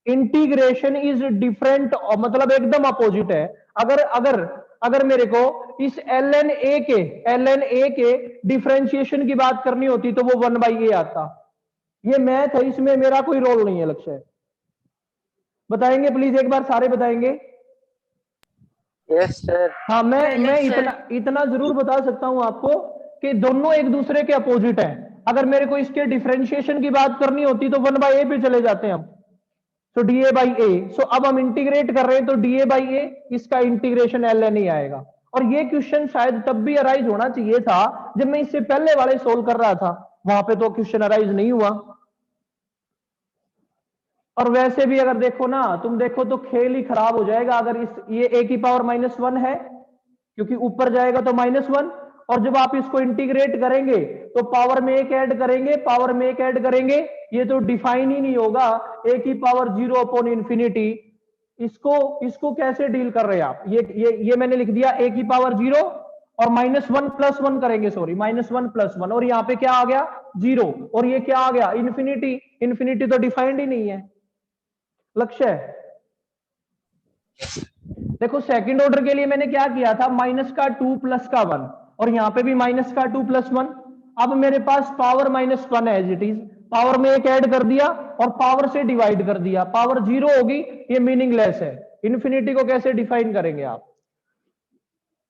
इंटीग्रेशन इज डिफरेंट, मतलब एकदम अपोजिट है। अगर अगर अगर मेरे को इस ln a के डिफरेंशिएशन की बात करनी होती तो वो 1/a आता। ये मैथ है, इसमें मेरा कोई रोल नहीं है। लक्ष्य बताएंगे प्लीज, एक बार सारे बताएंगे। Yes sir. हाँ, मैं Yes, sir. इतना जरूर बता सकता हूं आपको कि दोनों एक दूसरे के अपोजिट हैं। अगर मेरे को इसके डिफरेंशिएशन की बात करनी होती तो 1/a पे चले जाते हैं हम, तो dA/a। सो अब हम इंटीग्रेट कर रहे हैं तो dA/a, इसका इंटीग्रेशन ln ही आएगा। और ये क्वेश्चन शायद तब भी अराइज होना चाहिए था जब मैं इससे पहले वाले सोल्व कर रहा था, वहां पे तो क्वेश्चन अराइज नहीं हुआ। और वैसे भी अगर देखो ना, तुम देखो तो खेल ही खराब हो जाएगा अगर ये a की पावर -1 है, क्योंकि ऊपर जाएगा तो -1, और जब आप इसको इंटीग्रेट करेंगे तो पावर में एक ऐड करेंगे, पावर में एक ऐड करेंगे, ये तो डिफाइन ही नहीं होगा। a की पावर 0/∞। इसको कैसे डील कर रहे हैं आप? ये मैंने लिख दिया a की पावर 0 और -1 + 1 करेंगे, सॉरी -1 + 1, और यहाँ पे क्या आ गया 0, और ये क्या आ गया इन्फिनिटी। इन्फिनिटी तो डिफाइंड ही नहीं है। लक्ष्य देखो सेकंड ऑर्डर के लिए मैंने क्या किया था, -2 + 1, और यहां पे भी -2 + 1। अब मेरे पास पावर -1 है एज इट इज, पावर में एक ऐड कर दिया और पावर से डिवाइड कर दिया, पावर 0 होगी, ये मीनिंगलेस है। इन्फिनिटी को कैसे डिफाइन करेंगे आप?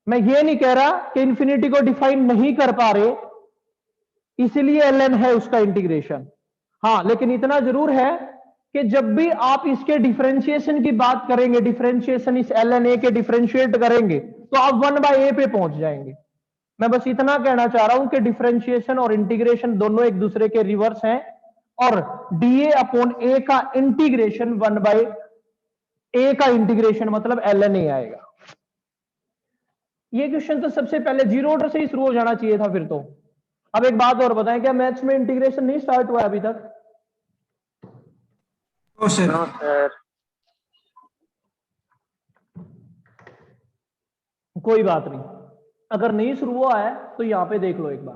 मैं ये नहीं कह रहा कि इन्फिनिटी को डिफाइन नहीं कर पा रहे, इसीलिए ln है उसका इंटीग्रेशन। हाँ, लेकिन इतना जरूर है कि जब भी आप इसके डिफरेंशिएशन की बात करेंगे, डिफरेंशिएशन इस ln a के डिफरेंशिएट करेंगे तो आप 1/a पे पहुंच जाएंगे। मैं बस इतना कहना चाह रहा हूं कि डिफरेंशिएशन और इंटीग्रेशन दोनों एक दूसरे के रिवर्स हैं, और dA/a का इंटीग्रेशन 1/a का इंटीग्रेशन मतलब ln a आएगा। ये क्वेश्चन तो सबसे पहले जीरो ऑर्डर से ही शुरू हो जाना चाहिए था फिर तो। अब एक बात और बताएं, क्या मैथ्स में इंटीग्रेशन नहीं स्टार्ट हुआ अभी तक? No sir. No sir. कोई बात नहीं, अगर नहीं शुरू हुआ है तो यहां पे देख लो एक बार।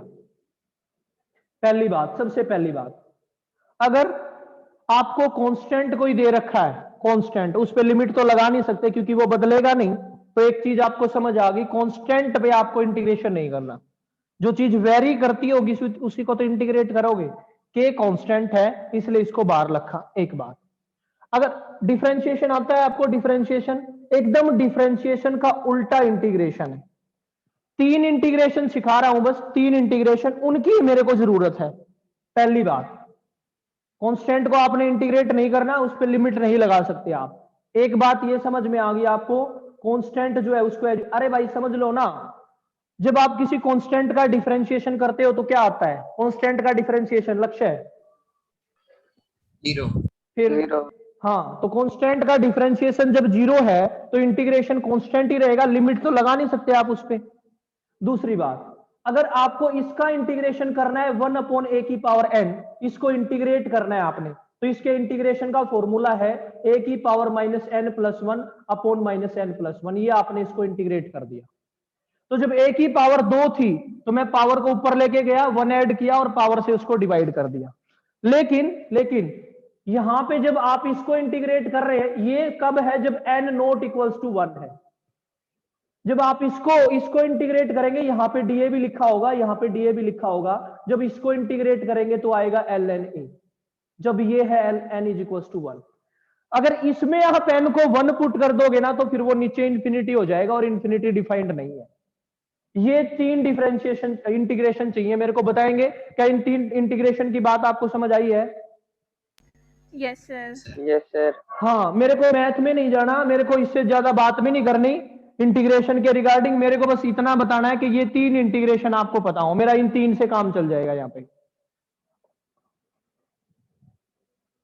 पहली बात, सबसे पहली बात, अगर आपको कांस्टेंट कोई दे रखा है, कांस्टेंट, उस पर लिमिट तो लगा नहीं सकते क्योंकि वो बदलेगा नहीं, तो एक चीज आपको समझ आ गई, कांस्टेंट पे आपको इंटीग्रेशन नहीं करना। जो चीज वेरी करती होगी उसी को तो इंटीग्रेट करोगे। के कांस्टेंट है इसलिए इसको बाहर रखा। एक बात, अगर डिफरेंशिएशन आता है आपको, डिफरेंशिएशन एकदम डिफरेंशिएशन का उल्टा इंटीग्रेशन है। 3 इंटीग्रेशन सिखा रहा हूं, बस 3 इंटीग्रेशन, उनकी मेरे को जरूरत है। पहली बात, कांस्टेंट को आपने इंटीग्रेट नहीं करना, उस पर लिमिट नहीं लगा सकते आप। एक बात ये समझ में आ गई आपको, कांस्टेंट जो है उसको, अरे भाई समझ लो ना, जब आप किसी कांस्टेंट का डिफरेंशिएशन करते हो तो क्या आता है? कांस्टेंट का डिफरेंशिएशन लक्ष्य है 0। फिर 0। हाँ, तो कांस्टेंट का डिफरेंशिएशन जब 0 है तो इंटीग्रेशन कांस्टेंट ही रहेगा, लिमिट तो लगा नहीं सकते आप उस पे। दूसरी बात, अगर आपको इसका इंटीग्रेशन करना है 1/a की पावर n, इसको इंटीग्रेट करना है आपने, तो इसके इंटीग्रेशन का फॉर्मूला है a की पावर -n + 1/-n + 1। ये आपने इसको इंटीग्रेट कर दिया। तो जब a की पावर 2 थी तो मैं पावर को ऊपर लेके गया, 1 ऐड किया और पावर से उसको डिवाइड कर दिया। लेकिन यहां पे जब आप इसको इंटीग्रेट कर रहे हैं, ये कब है? जब n ≠ 1 है। जब आप इसको इंटीग्रेट करेंगे, यहां पे dA भी लिखा होगा, यहां पे dA भी लिखा होगा, जब इसको इंटीग्रेट करेंगे तो आएगा ln a, जब ये है n = 1। अगर इसमें आप n को 1 पुट कर दोगे ना तो फिर वो नीचे इंफिनिटी हो जाएगा और इंफिनिटी डिफाइंड नहीं है। ये 3 डिफरेंशिएशन इंटीग्रेशन चाहिए मेरे को, बताएंगे क्या इन 3 इंटीग्रेशन की बात आपको समझ आई है? Yes, sir. Yes, sir. हाँ, मेरे को मैथ में नहीं जाना, मेरे को इससे ज्यादा बात भी नहीं करनी इंटीग्रेशन के रिगार्डिंग, मेरे को बस इतना बताना है कि ये 3 इंटीग्रेशन आपको पता हो, मेरा इन 3 से काम चल जाएगा यहाँ पे।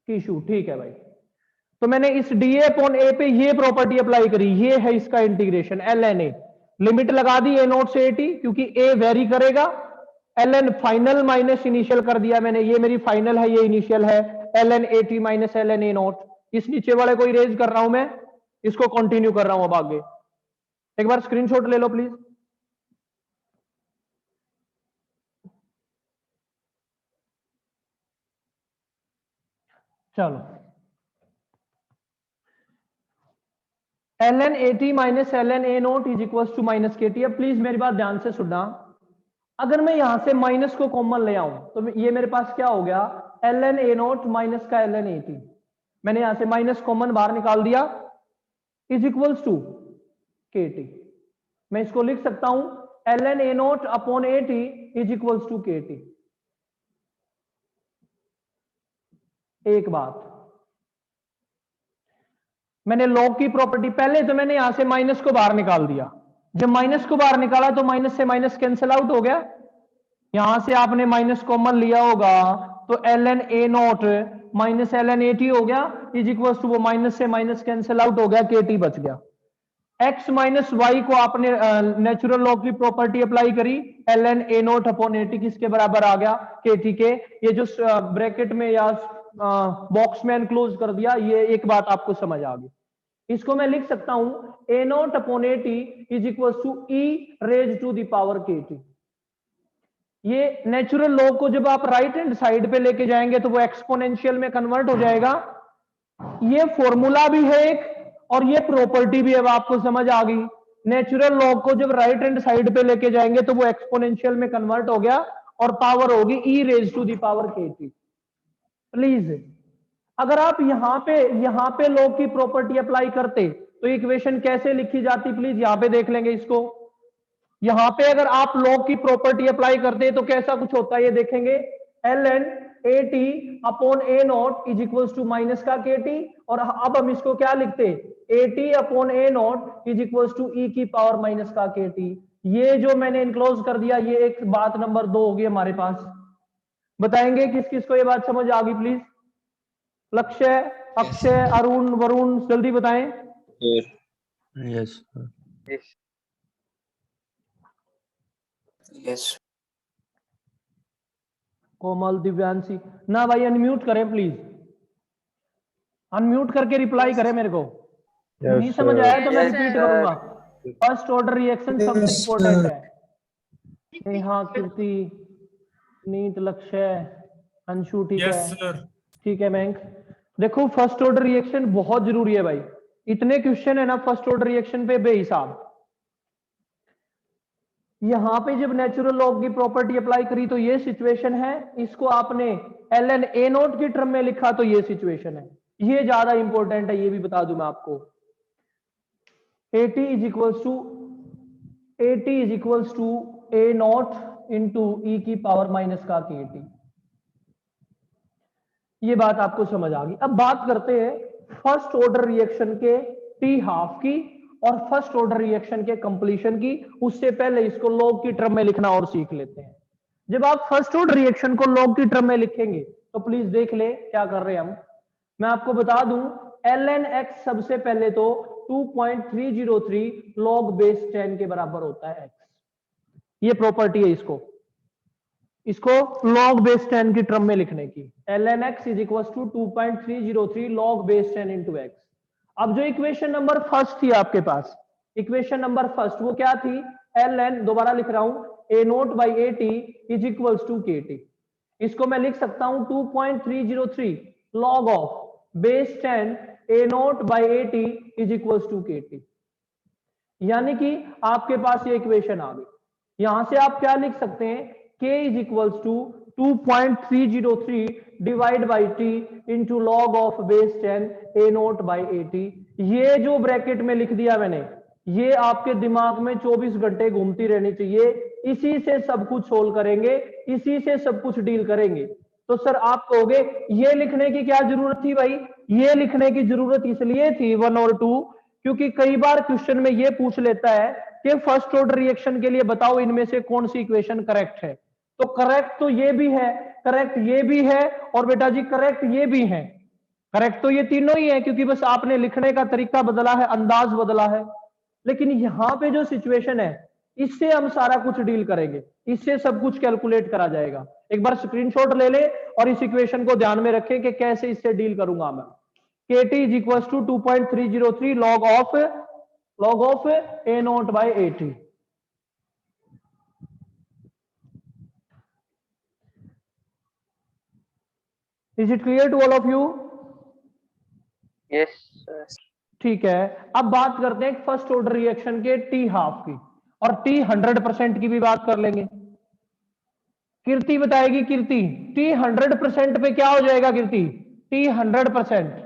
टिश्यू, ठीक है भाई। तो मैंने इस डी अपॉन ए पे ये प्रॉपर्टी अप्लाई करी, ये है इसका इंटीग्रेशन ln a, लिमिट लगा दी a नोट से 80 क्योंकि a वेरी करेगा, ln फाइनल माइनस इनिशियल कर दिया मैंने, ये मेरी फाइनल है ये इनिशियल है, ln 80 minus ln a note. इस नीचे वाले को इरेज कर रहा हूं मैं, इसको कंटिन्यू कर रहा हूं अब आगे। एक बार स्क्रीनशॉट ले लो प्लीज। चलो, ln 80 minus ln a naught is equal to minus K T. अब प्लीज मेरी बात ध्यान से सुनना, अगर मैं यहां से माइनस को कॉमन ले आऊं तो ये मेरे पास क्या हो गया, ln a नोट माइनस का ln 80, मैंने यहां से माइनस कॉमन बाहर निकाल दिया, is equals to K T. मैं इसको लिख सकता हूं ln a naught upon 80 is equals to K T. एक बात, मैंने लॉग की प्रॉपर्टी, पहले तो मैंने यहां से माइनस को बाहर निकाल दिया, जब माइनस को बाहर निकाला तो माइनस से माइनस कैंसिल आउट हो गया, यहां से आपने माइनस कॉमन लिया होगा तो ln a not minus ln 80 हो गया इज इक्वल टू वो माइनस से माइनस कैंसिल आउट हो गया, के टी बच गया। x माइनस वाई को आपने नेचुरल लॉ की प्रॉपर्टी अप्लाई करी, ln a नॉट अपॉन 80 किसके बराबर आ गया, के टी के। ये जो ब्रैकेट में या बॉक्स में एनक्लोज कर दिया, ये एक बात आपको समझ आ गई। इसको मैं लिख सकता हूं a naught upon 80 is equal to e raise to the power K T. ये नेचुरल लॉ को जब आप राइट हैंड साइड पे लेके जाएंगे तो वो एक्सपोनेंशियल में कन्वर्ट हो जाएगा। ये फॉर्मूला भी है एक और ये प्रॉपर्टी भी अब आपको समझ आ गई। नेचुरल लॉ को जब राइट हैंड साइड पे लेके जाएंगे तो वो एक्सपोनेंशियल में कन्वर्ट हो गया और पावर होगी e raise to the power K T. Please अगर आप यहां पे लॉ की प्रॉपर्टी अप्लाई करते तो इक्वेशन कैसे लिखी जाती, प्लीज यहां पे देख लेंगे इसको। यहां पे अगर आप लॉ की प्रॉपर्टी अप्लाई करते तो कैसा कुछ होता है ये देखेंगे, ln 80 upon a naught is equal to minus का के टी, और अब हम इसको क्या लिखते, 80 upon a naught is equal to e की पावर माइनस का के टी। ये जो मैंने इनक्लोज कर दिया, ये एक बात नंबर 2 होगी हमारे पास। बताएंगे किस किस को ये बात समझ आ गई प्लीज? लक्ष्य, अक्षय, अरुण, वरुण, जल्दी बताएं। Yes, sir. Yes. Yes. कोमल, दिव्यांशी, ना भाई अनम्यूट करें प्लीज, अनम्यूट करके रिप्लाई करें मेरे को। नहीं समझ आया तो मैं Yes, रिपीट sir. करूंगा। फर्स्ट ऑर्डर रिएक्शन सबसे इंपॉर्टेंट है। नेहा, कीर्ति, नीत, लक्ष्य, अंशु, ठीक Yes, है, sir. ठीक है मैंक। देखो फर्स्ट ऑर्डर रिएक्शन बहुत जरूरी है भाई, इतने क्वेश्चन है ना फर्स्ट ऑर्डर रिएक्शन पे बेहिसाब। यहां पे जब नेचुरल लॉ की प्रॉपर्टी अप्लाई करी तो ये सिचुएशन है, इसको आपने ln a नोट की टर्म में लिखा तो ये सिचुएशन है। ये ज्यादा इंपॉर्टेंट है, ये भी बता दूं मैं आपको। 80 is equals to a naught into e की पावर माइनस का के टी। ये बात आपको समझ आ गई। अब बात करते हैं फर्स्ट ऑर्डर रिएक्शन के टी हाफ की और फर्स्ट ऑर्डर रिएक्शन के कंप्लीशन की। उससे पहले इसको लॉग की टर्म में लिखना और सीख लेते हैं। जब आप फर्स्ट ऑर्डर रिएक्शन को लॉग की टर्म में लिखेंगे तो प्लीज देख ले क्या कर रहे हैं हम। मैं आपको बता दूं ln x सबसे पहले तो 2.303 log बेस 10 के बराबर होता है x। ये प्रॉपर्टी है इसको log बेस 10 की टर्म में लिखने की। ln x is equal to 2.303 log base 10 into X. अब जो इक्वेशन नंबर फर्स्ट थी आपके पास, इक्वेशन नंबर फर्स्ट वो क्या थी, ln, दोबारा लिख रहा हूं, a naught by 80 is equal to K T. इसको मैं लिख सकता हूं 2.303 log of base 10 a naught by 80 is equal to K T. यानी कि आपके पास ये इक्वेशन आ गई। यहां से आप क्या लिख सकते हैं, k is equal to 2.303 divide by T into log of base 10 A naught by 80। ये जो ब्रैकेट में लिख दिया मैंने, ये आपके दिमाग में 24 घंटे घूमती रहनी चाहिए। इसी से सब कुछ सोल्व करेंगे, इसी से सब कुछ डील करेंगे। तो सर आप कहोगे ये लिखने की क्या जरूरत थी भाई? ये लिखने की जरूरत इसलिए थी 1 और 2, क्योंकि कई बार क्वेश्चन में ये पूछ लेता है कि फर्स्ट ऑर्डर रिएक्शन के लिए बताओ इनमें से कौन सी इक्वेशन करेक्ट है। तो करेक्ट तो ये भी है, करेक्ट ये भी है, और बेटा जी करेक्ट ये भी है। करेक्ट तो ये तीनों ही है, क्योंकि बस आपने लिखने का तरीका बदला है, अंदाज बदला है। लेकिन यहां पे जो सिचुएशन है, इससे हम सारा कुछ डील करेंगे, इससे सब कुछ कैलकुलेट करा जाएगा। एक बार स्क्रीनशॉट ले ले और इस इक्वेशन को ध्यान में रखें कि कैसे इससे डील करूंगा मैं। KT is equal to 2.303 log of A naught by 80। Is it clear to all of you? Yes, sir. ठीक है, अब बात करते हैं फर्स्ट ऑर्डर रिएक्शन के T हाफ की, और T 100% की भी बात कर लेंगे। कीर्ति बताएगी, कीर्ति T 100% पे क्या हो जाएगा? कीर्ति T 100%।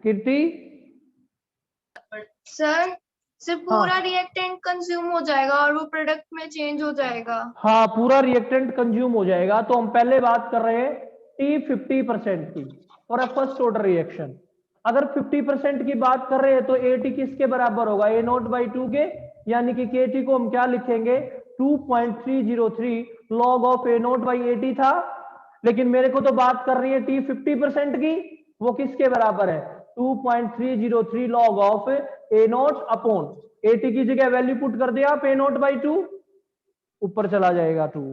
कीर्ति सर सिर्फ पूरा रिएक्टेंट कंज्यूम हो जाएगा और वो प्रोडक्ट में चेंज हो जाएगा। हाँ, पूरा रिएक्टेंट कंज्यूम हो जाएगा। तो हम पहले बात कर रहे हैं T 50% की और अब फर्स्ट ऑर्डर रिएक्शन। अगर 50% की बात कर रहे हैं तो AT किसके बराबर होगा? A नोट बाई 2 के, यानी कि KT को हम क्या लिखेंगे? 2.303 log of A naught by 80 था। लेकिन मेरे को तो बात कर रही है T 50% की, वो किसके बराबर है? 2.303 log of A naught upon 80 की जगह वैल्यू पुट कर दिया आप A नोट बाई 2, ऊपर चला जाएगा 2।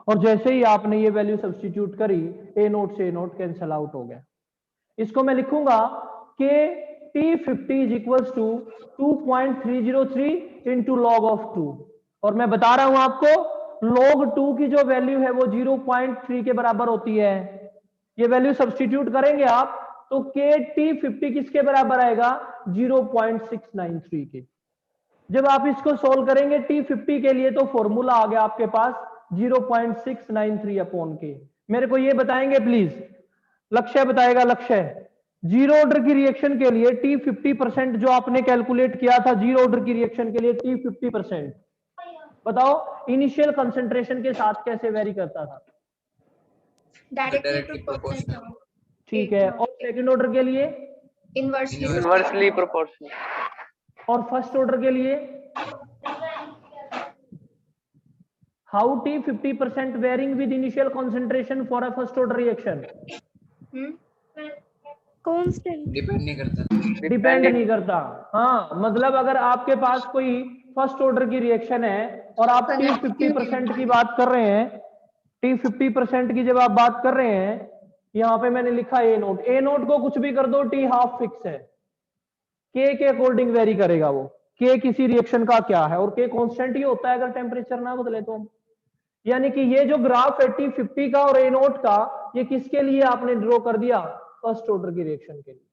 और जैसे ही आपने ये वैल्यू सब्स्टिट्यूट करी, A नोट से A नोट कैंसल आउट हो गया। इसको मैं लिखूंगा कि T50 is equal to 2.303 into log of 2। और मैं बता रहा हूं आपको log 2 की जो वैल्यू है वो 0.3 के बराबर होती है। ये वैल्यू सब्स्टिट्यूट करेंगे आप तो T50 किसके बराबर आएगा? 0.693 के। जब आप इसको सोल्व करेंगे T50 के लिए तो फॉर्मूला आ गया आपके पास 0.693 अपॉन के। मेरे को ये बताएंगे प्लीज, लक्ष्य बताएगा, लक्ष्य जीरो ऑर्डर की रिएक्शन के लिए T 50% जो आपने कैलकुलेट किया था जीरो ऑर्डर की रिएक्शन के लिए T 50%, बताओ इनिशियल कंसंट्रेशन के साथ कैसे वेरी करता था? Directly proportional. ठीक है, और सेकंड ऑर्डर के लिए? Inversely proportional. और फर्स्ट ऑर्डर के लिए? How T 50% varying with initial concentration for a first order reaction? Constant. Depend नहीं करता। डिपेंड नहीं करता। हाँ, मतलब अगर आपके पास कोई फर्स्ट ऑर्डर की रिएक्शन है और आप T 50% की बात कर रहे हैं, T 50% की जब आप बात कर रहे हैं, यहां पे मैंने लिखा A नोट, A नोट को कुछ भी कर दो, T हाफ फिक्स है, K के अकॉर्डिंग वेरी करेगा वो। K किसी रिएक्शन का क्या है, और K कांस्टेंट ही होता है अगर टेम्परेचर ना बदले तो। यानी कि ये जो ग्राफ है T50 का और A नोट का, ये किसके लिए आपने ड्रॉ कर दिया? फर्स्ट ऑर्डर की रिएक्शन के लिए।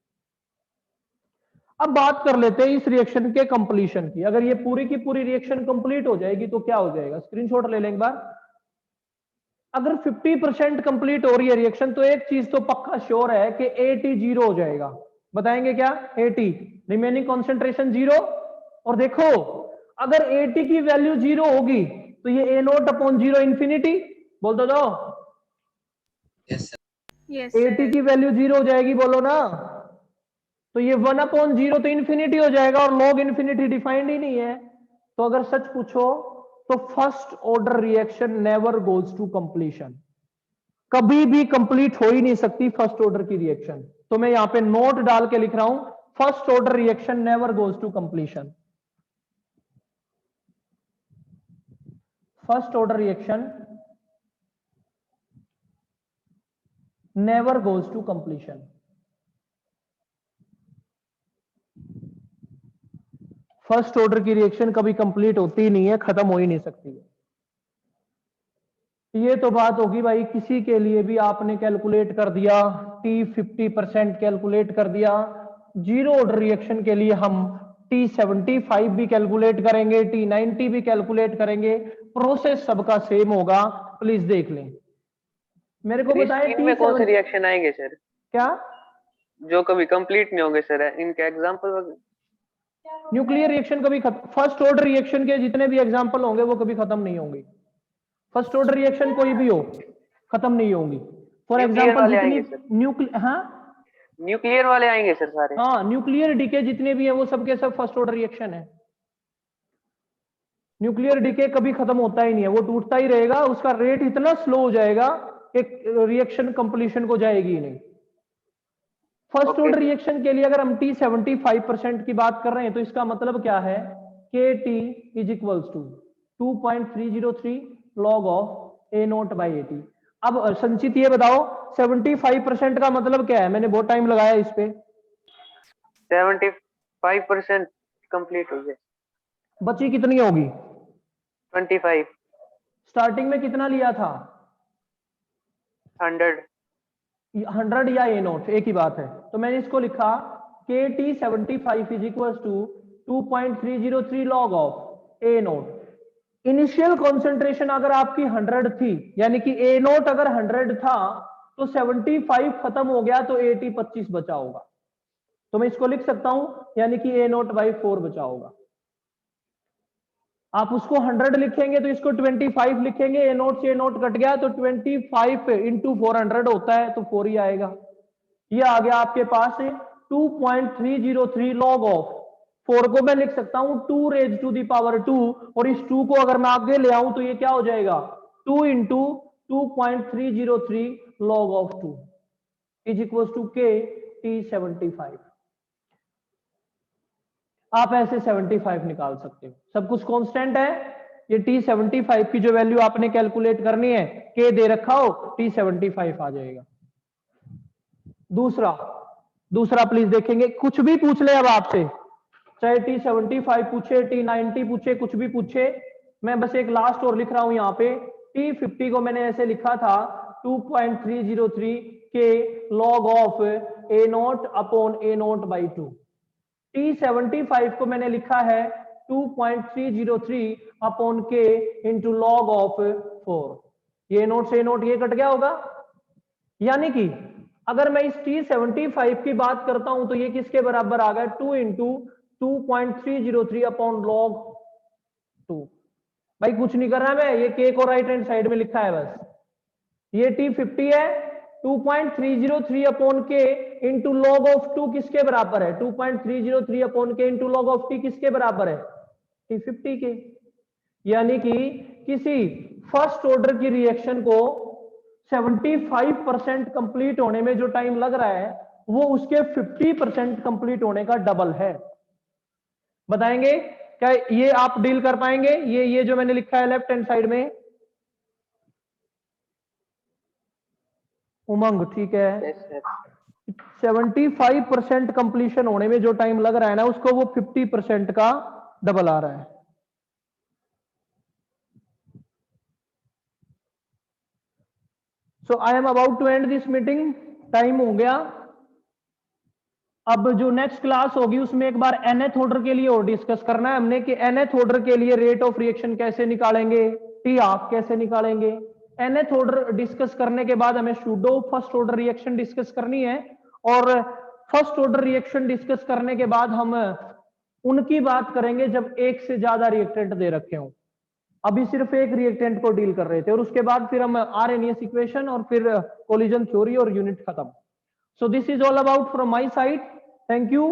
अब बात कर लेते हैं इस रिएक्शन के कंप्लीशन की। अगर ये पूरी की पूरी रिएक्शन कंप्लीट हो जाएगी तो क्या हो जाएगा? स्क्रीनशॉट ले लें एक बार। अगर 50% कंप्लीट हो रही है रिएक्शन तो एक चीज तो पक्का श्योर है कि AT 0 हो जाएगा। बताएंगे क्या? AT remaining concentration 0। और देखो अगर AT की वैल्यू 0 होगी तो ये A नोट अपॉन 0 इंफिनिटी, बोल दो दो। Yes Yes, AT sir. की वैल्यू 0 हो जाएगी, बोलो ना। तो ये 1 अपॉन 0 तो इंफिनिटी हो जाएगा, और लॉग इंफिनिटी डिफाइंड ही नहीं है। तो अगर सच पूछो तो first order reaction never goes to completion, कभी भी कंप्लीट हो ही नहीं सकती फर्स्ट ऑर्डर की रिएक्शन। तो मैं यहां पे नोट डाल के लिख रहा हूं, first order reaction never goes to completion. First order reaction never goes to completion. First order की रिएक्शन कभी कंप्लीट होती ही नहीं है, खत्म हो ही नहीं सकती है। ये तो बात होगी भाई, किसी के लिए भी आपने कैलकुलेट कर दिया, T 50% कैलकुलेट कर दिया। जीरो ऑर्डर रिएक्शन के लिए हम T75 भी कैलकुलेट करेंगे, T90 भी कैलकुलेट करेंगे, प्रोसेस सबका सेम होगा। प्लीज देख लें, मेरे को बताएं स्क्रीन में कौन से T7 रिएक्शन आएंगे सर क्या जो कभी कंप्लीट नहीं होंगे सर? इनके एग्जांपल न्यूक्लियर रिएक्शन कभी फर्स्ट ऑर्डर रिएक्शन के जितने भी एग्जांपल होंगे वो कभी खत्म नहीं होंगे। फर्स्ट ऑर्डर रिएक्शन कोई भी हो खत्म नहीं होंगी। फॉर न्यूक्लियर एग्जांपल वाले जितनी आएंगे सर। न्यूक्लियर हाँ न्यूक्लियर वाले आएंगे सर सारे। हाँ न्यूक्लियर डीके जितने भी है वो सबके सब फर्स्ट ऑर्डर रिएक्शन है। न्यूक्लियर डीके कभी खत्म होता ही नहीं है, वो टूटता ही रहेगा, उसका रेट इतना स्लो हो जाएगा कि रिएक्शन कंप्लीशन को जाएगी ही नहीं। First Okay, order sir. Reaction के लिए अगर हम T75% की बात कर रहे हैं तो इसका मतलब क्या है, KT is equals to 2.303 log of A0 by AT। अब संचित ये बताओ 75% का मतलब क्या है? मैंने बहुत टाइम लगाया इस पे। 75% कंप्लीट हो गया। बची कितनी होगी? 25 स्टार्टिंग में कितना लिया था? 100 या A0 एक ही बात है, तो मैंने इसको लिखा KT75 is equal to 2.303 log of A0। Initial concentration अगर आपकी 100 थी, यानी कि A0 अगर 100 था तो 75 खत्म हो गया तो AT 25 बचा होगा, तो मैं इसको लिख सकता हूं, यानी कि A0 by 4 बचा होगा। आप उसको 100 लिखेंगे तो इसको 25 लिखेंगे, A0 से A0 कट गया तो 25 इंटू 400 होता है तो 4 ही आएगा। ये आ गया आपके पास 2.303 log ऑफ 4 को मैं लिख सकता हूं 2 raised to the power 2, और इस 2 को अगर मैं आगे ले आऊं तो ये क्या हो जाएगा 2 into 2.303 log of 2 is equal to KT75। आप ऐसे 75 निकाल सकते हो, सब कुछ कांस्टेंट है। ये T75 की जो वैल्यू आपने कैलकुलेट करनी है, K दे रखा हो, T75 आ जाएगा। दूसरा प्लीज देखेंगे, कुछ भी पूछ ले अब आपसे, चाहे T75 पूछे, T90 पूछे, कुछ भी पूछे, मैं बस एक लास्ट और लिख रहा हूं यहाँ पे। T50 को मैंने ऐसे लिखा था 2.303 K log of A0 upon A0 by 2। T75 को मैंने लिखा है 2.303 upon K into log of 4। ये नोट से नोट ये कट गया होगा, यानी कि अगर मैं इस T75 की बात करता हूं तो ये किसके बराबर आ गया 2 इंटू 2.303 अपॉन लॉग 2। भाई कुछ नहीं कर रहा मैं, ये K को राइट हैंड साइड में लिखा है बस। ये T50 है 2.303 upon K into log of 2 किसके बराबर है 2.303 upon K into log of T किसके बराबर है T50 के। यानी कि किसी फर्स्ट ऑर्डर की रिएक्शन को 75% कंप्लीट होने में जो टाइम लग रहा है वो उसके 50% कंप्लीट होने का डबल है। बताएंगे क्या ये आप डील कर पाएंगे? ये जो मैंने लिखा है लेफ्ट हैंड साइड में, उमंग ठीक है। 75% कंप्लीशन होने में जो टाइम लग रहा है ना उसको वो 50% का डबल आ रहा है। So I am about to end this meeting, time हो गया। अब जो नेक्स्ट क्लास होगी उसमें एक बार nth ऑर्डर के लिए और डिस्कस करना है हमने कि nth ऑर्डर के लिए रेट ऑफ रिएक्शन कैसे निकालेंगे, टी हाफ कैसे निकालेंगे। nth ऑर्डर डिस्कस करने के बाद हमें pseudo first order reaction discuss करनी है, और फर्स्ट ऑर्डर रिएक्शन डिस्कस करने के बाद हम उनकी बात करेंगे जब एक से ज्यादा रिएक्टेंट दे रखे हों। अभी सिर्फ एक रिएक्टेंट को डील कर रहे थे, और उसके बाद फिर हम आरएनएस इक्वेशन और फिर कोलिजन थ्योरी और यूनिट खत्म। So this is all about from my side, thank you.